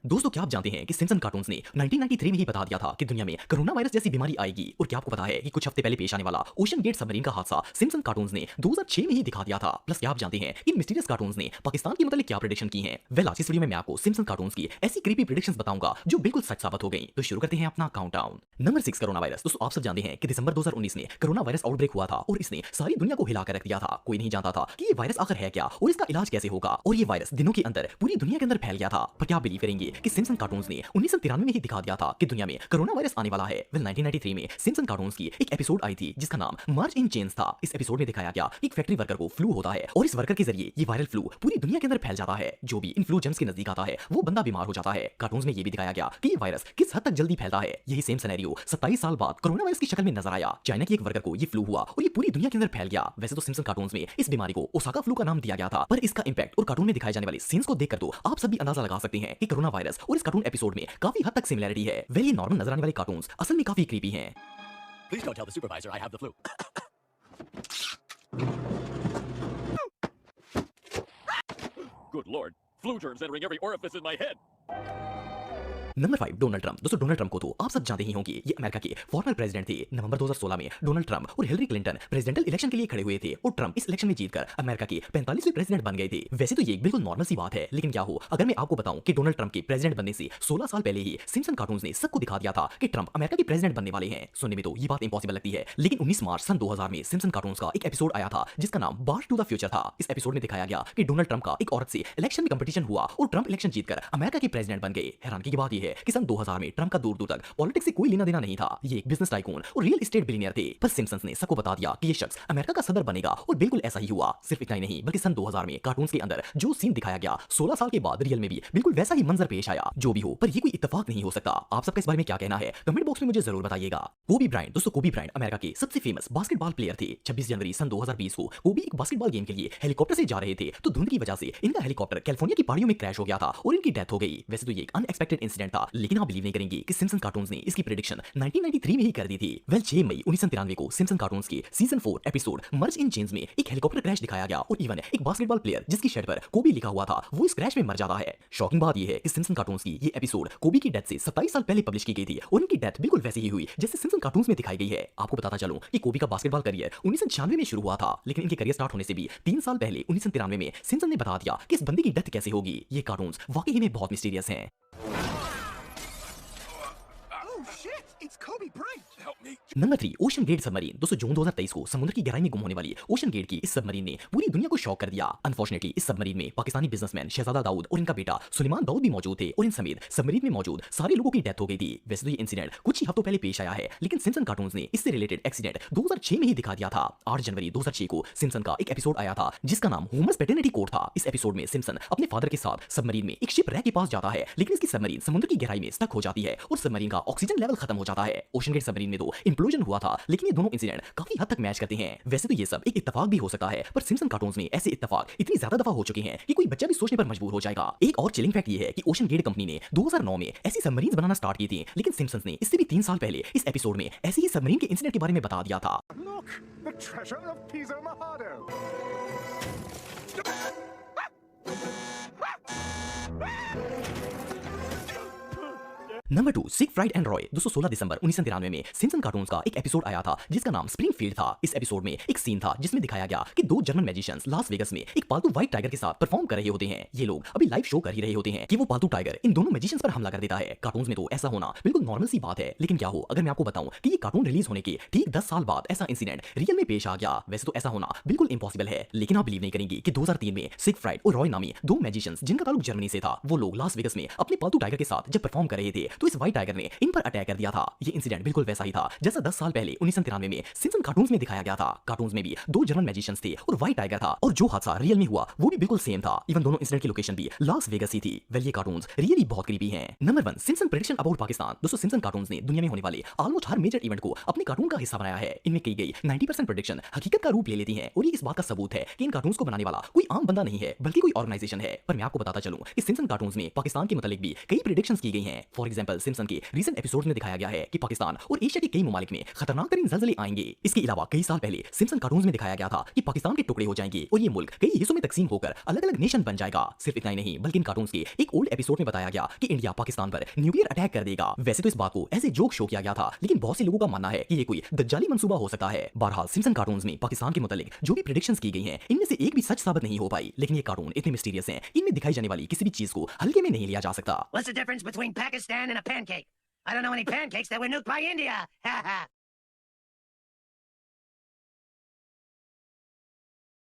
दोस्तों क्या आप जानते हैं कि सिम्पसन कार्टून्स ने 1993 में ही बता दिया था कि दुनिया में कोरोना वायरस जैसी बीमारी आएगी। और क्या आपको पता है कि कुछ हफ्ते पहले पेश आने वाला ओशन गेट सबमरीन का हादसा सिम्पसन कार्टून्स ने 2006 में ही दिखा दिया था। प्लस क्या आप जानते हैं कि इन मिस्टीरियस कार्टून्स ने पाकिस्तान के मतलब क्या प्रेडिक्शन की है। वेल आज इस वीडियो में मैं आपको सिम्पसन कार्टून्स की ऐसी क्रीपी प्रेडिक्शंस बताऊंगा जो बिल्कुल सच साबित हो गई। तो शुरू करते हैं अपना काउंटडाउन। Number 6 corona virus. दोस्तों आप सब जानते हैं कि दिसंबर 2019 में कोरोना वायरस आउटब्रेक हुआ था और इसने सारी दुनिया को हिलाकर रख दिया था। कोई नहीं जानता था कि ये वायरस आखिर है क्या और इसका इलाज कैसे होगा। और ये वायरस दिनों के अंदर पूरी दुनिया के अंदर फैल गया था। पर क्या आप बिलीव करेंगे कि सिम्पसन कार्टून्स ने 1993 में ही दिखा दिया था कि दुनिया में कोरोना वायरस आने वाला है। वेल 1993 में सिम्पसन कार्टून्स की एक एपिसोड आई थी जिसका नाम मार्च इन चेन्स था। इस एपिसोड में दिखाया गया कि एक फैक्ट्री वर्कर को फ्लू होता है और इस वर्कर के जरिए ये वायरल फ्लू पूरी दुनिया के अंदर फैल जाता है। जो भी इन फ्लू जर्म्स के नजदीक आता है वो बंदा बीमार हो जाता है। कार्टून्स में ये भी दिखाया गया कि ये वायरस किस हद तक जल्दी फैलता है। यही सेम सिनेरियो 27 साल बाद कोरोना वायरस की शक्ल में नजर आया। चाइना की एक वर्कर को ये फ्लू हुआ और ये पूरी दुनिया के अंदर फैल गया। वैसे तो सिम्पसन कार्टून्स में इस बीमारी को ओसाका फ्लू का नाम दिया गया था, पर इसका इंपैक्ट और कार्टून में दिखाए जाने वाले सीन्स को देखकर तो आप सब भी अंदाजा लगा सकते हैं कि कोरोना वायरस और इस कार्टून एपिसोड में काफी हद तक सिमिलरिटी है। वेल ये नॉर्मल नजर आने वाले कार्टून्स असल में काफी क्रीपी हैं। Please don't tell the supervisor I have the flu. Good lord, flu germs entering every orifice in my head. Number 5 Donald Trump. दोस्तों डोनाल्ड ट्रंप को तो आप सब जानते ही होंगे, ये अमेरिका के फॉर्मर प्रेसिडेंट थे। नवंबर 2016 में डोनाल्ड ट्रंप और हिलरी क्लिंटन प्रेसिडेंशियल इलेक्शन के लिए खड़े हुए थे और ट्रंप इस इलेक्शन में जीतकर अमेरिका के 45वें प्रेसिडेंट बन गए थे। वैसे तो ये बिल्कुल नॉर्मल सी बात है, लेकिन क्या हो अगर मैं आपको बताऊं कि डोनाल्ड ट्रंप के प्रेसिडेंट बनने से 16 साल पहले ही सिम्पसन कार्टून्स ने सबको दिखा दिया था कि ट्रंप अमेरिका के प्रेसिडेंट बनने वाले हैं। सुनने में तो ये बात इंपॉसिबल लगती है, लेकिन 19 मार्च सन 2000 में सिम्पसन कार्टून्स का एक एपिसोड आया था जिसका नाम बार्ट टू द फ्यूचर था। इस एपिसोड में दिखाया गया कि डोनाल्ड ट्रंप का एक औरत से इलेक्शन में कंपटीशन हुआ और ट्रंप इलेक्शन जीतकर अमेरिका के प्रेसिडेंट बन गए। हैरानी की बात यह है कि सन 2000 में ट्रंप का दूर दूर तक पॉलिटिक्स से कोई लेना देना नहीं था। ये एक बिजनेस टाइकून और रियल एस्टेट बिलियनियर थे। पर सिम्पसन्स ने सबको बता दिया कि ये शख्स अमेरिका का सदर बनेगा और बिल्कुल ऐसा ही हुआ। सिर्फ इतना ही नहीं बल्कि सन 2000 में कार्टून्स के अंदर जो सीन दिखाया गया 16 साल के बाद रियल में भी बिल्कुल वैसा ही मंजर पेश आया। जो भी हो पर ये कोई इत्तेफाक नहीं हो सकता। आप सबका इस बारे में क्या कहना है कमेंट बॉक्स में मुझे जरूर बताइएगा। कोबी ब्रायंट। दोस्तों कोबी ब्रायंट अमेरिका के सबसे फेमस बास्केटबॉल प्लेयर थे। 26 जनवरी सन 2020 को कोबी एक बास्केटबॉल गेम के लिए हेलीकॉप्टर से जा रहे थे तो धुंध की वजह से इनका हेलीकॉप्टर कैलिफोर्निया की पहाड़ियों में क्रैश हो गया था और इनकी डेथ हो गई। वैसे तो ये एक अनएक्सपेक्टेड इंसिडेंट था, लेकिन आप बिलीव नहीं करेंगे कि सिम्पसन कार्टून्स ने इसकी प्रेडिक्शन 1993 में ही कर दी थी। वेल 6 मई 1993 को सिम्पसन कार्टून्स के season 4 episode merge in chains में एक हेलीकॉप्टर क्रैश दिखाया गया और इवन एक बास्केटबॉल प्लेयर जिसकी शर्ट पर कोबी लिखा हुआ था वो इस क्रैश में मर जाता है। शॉकिंग बात यह है कि सिम्पसन कार्टून्स की ये एपिसोड कोबी की डेथ से 27 साल पहले पब्लिश की गई थी और इनकी डेथ बिल्कुल वैसी ही हुई जैसे सिम्पसन कार्टून्स में दिखाई गई है। आपको बताता चलूं कि कोबी का बास्केटबॉल करियर 1996 में शुरू हुआ था, लेकिन इनके करियर स्टार्ट होने से भी 3 साल पहले 1993 में सिम्पसन ने बता दिया कि इस बंदे की डेथ कैसे होगी। ये कार्टून्स वाकई में बहुत मिस्टीरियस हैं। Number 3 ocean gate submarine. दोस्तों जून 2023 को समुद्र की गहराई में गुम होने वाली ओशन गेट की इस सबमरीन ने पूरी दुनिया को शॉक कर दिया। अनफॉर्चुनेटली इस सबमरीन में पाकिस्तानी बिजनेसमैन शहजादा दाऊद और इनका बेटा सुलेमान दाऊद भी मौजूद थे और इन समेत सबमरीन में मौजूद सारे लोगों की डेथ हो गई थी। वैसे तो ये इंसिडेंट कुछ ही हफ्तों पहले पेश आया है, लेकिन सिम्पसन कार्टून्स ने इससे रिलेटेड एक्सीडेंट 2006 में ही दिखा दिया था। 8 जनवरी 2006 को सिम्पसन का एक एपिसोड आया था जिसका नाम होमर्स पेटर्निटी कोड था। इस एपिसोड में सिम्पसन अपने फादर के साथ सबमरीन में एक शिप रैक के पास जाता है, लेकिन इसकी सबमरीन समुद्र की गहराई में स्टक हो जाती है और सबमरीन का ऑक्सीजन लेवल खत्म हो जाता है। ओशन गेट सबमरीन में तो इंप्लोजन हुआ था, लेकिन ये दोनों इंसिडेंट काफी हद तक मैच करते हैं। वैसे तो ये सब एक इत्तेफाक भी हो सकता है, पर सिम्पसन कार्टून्स में ऐसे इत्तेफाक इतनी ज्यादा दफा हो चुके हैं कि कोई बच्चा भी सोचने पर मजबूर हो जाएगा। एक और चिलिंग फैक्ट ये है कि ओशन गेट कंपनी ने 2009 में ऐसी सबमरीन्स बनाना स्टार्ट की थी, लेकिन सिम्पसन्स ने इससे भी 3 साल पहले इस एपिसोड में ऐसे ही सबमरीन के इंसिडेंट के बारे में बता दिया था। Look, the treasure of Piso Mojado. Number 2 Siegfried and Roy. दोस्तों 16 दिसंबर 1993 में सिम्पसन कार्टून्स का एक एपिसोड आया था जिसका नाम स्प्रिंगफील्ड था। इस एपिसोड में एक सीन था जिसमें दिखाया गया कि 2 जर्मन मैजिशियंस लास वेगस में एक पालतू व्हाइट टाइगर के साथ परफॉर्म कर रहे होते हैं। ये लोग अभी लाइव शो कर ही रहे होते हैं कि वो पालतू टाइगर इन दोनों मैजिशियंस पर हमला कर देता है। कार्टून्स में तो ऐसा होना बिल्कुल नॉर्मल सी बात है, लेकिन क्या हो अगर मैं आपको बताऊं कि ये कार्टून रिलीज होने के ठीक 10 साल बाद ऐसा इंसिडेंट रियल में पेश आ गया। वैसे तो ऐसा होना बिल्कुल इम्पॉसिबल है, लेकिन आप बिलीव नहीं करेंगे कि 2003 में सिगफ्राइड और रॉय नामी 2 मैजिशियंस जिनका ताल्लुक जर्मनी से था वो लोग लास वेगस में अपने पालतू टाइगर के साथ जब परफॉर्म कर रहे थे तो इस व्हाइट टाइगर ने इन पर अटैक कर दिया था। ये इंसिडेंट बिल्कुल वैसा ही था जैसा 10 साल पहले 1993 में सिम्पसन कार्टून्स में दिखाया गया था। कार्टून्स में भी 2 जर्मन मैजिशियंस थे और व्हाइट टाइगर था, और जो हादसा रियल में हुआ वो भी बिल्कुल सेम था। इवन दोनों इंसिडेंट की लोकेशन भी लास वेगस ही थी। वेल ये कार्टून्स रियली बहुत क्रीपी हैं। Number 1 Simpson prediction about Pakistan. दोस्तों सिम्पसन कार्टून्स ने दुनिया में होने वाले ऑलमोस्ट हर मेजर इवेंट को अपने कार्टून का हिस्सा बनाया है। इनमें की गई 90% प्रेडिक्शन हकीकत का रूप ले लेती हैं और ये इस बात का सबूत है कि इन कार्टून्स को बनाने वाला कोई आम बंदा नहीं है बल्कि कोई ऑर्गेनाइजेशन है। पर मैं आपको बताता चलूं कि सिम्पसन कार्टून्स में पाकिस्तान के मतलब भी कई प्रेडिक्शंस की गई हैं। फॉर एग्जांपल एग्जांपल सिम्पसन के रीसेंट एपिसोड में दिखाया गया है कि पाकिस्तान और एशिया के कई ममालिक में खतरनाक तरीन ज़लज़ले आएंगे। इसके अलावा कई साल पहले सिम्पसन कार्टून्स में दिखाया गया था कि पाकिस्तान के टुकड़े हो जाएंगे और ये मुल्क कई हिस्सों में तकसीम होकर अलग अलग नेशन बन जाएगा। सिर्फ इतना ही नहीं बल्कि इन कार्टून्स के एक ओल्ड एपिसोड में बताया गया कि इंडिया पाकिस्तान पर न्यूक्लियर अटैक कर देगा। वैसे तो इस बात को ऐसे जोक शो किया गया था, लेकिन बहुत से लोगों का मानना है कि ये कोई दज्जाली मंसूबा हो सकता है। बहरहाल सिम्पसन कार्टून्स में पाकिस्तान के मुतालिक जो भी प्रेडिक्शंस की गई हैं, इनमें से एक भी सच साबित नहीं हो पाई। लेकिन ये कार्टून इतने मिस्टीरियस हैं कि इनमें दिखाई जाने वाली किसी भी चीज को हल्के में नहीं लिया जा सकता। What's the difference between Pakistan and a pancake? I don't know any pancakes that were nuked by India. Ha ha.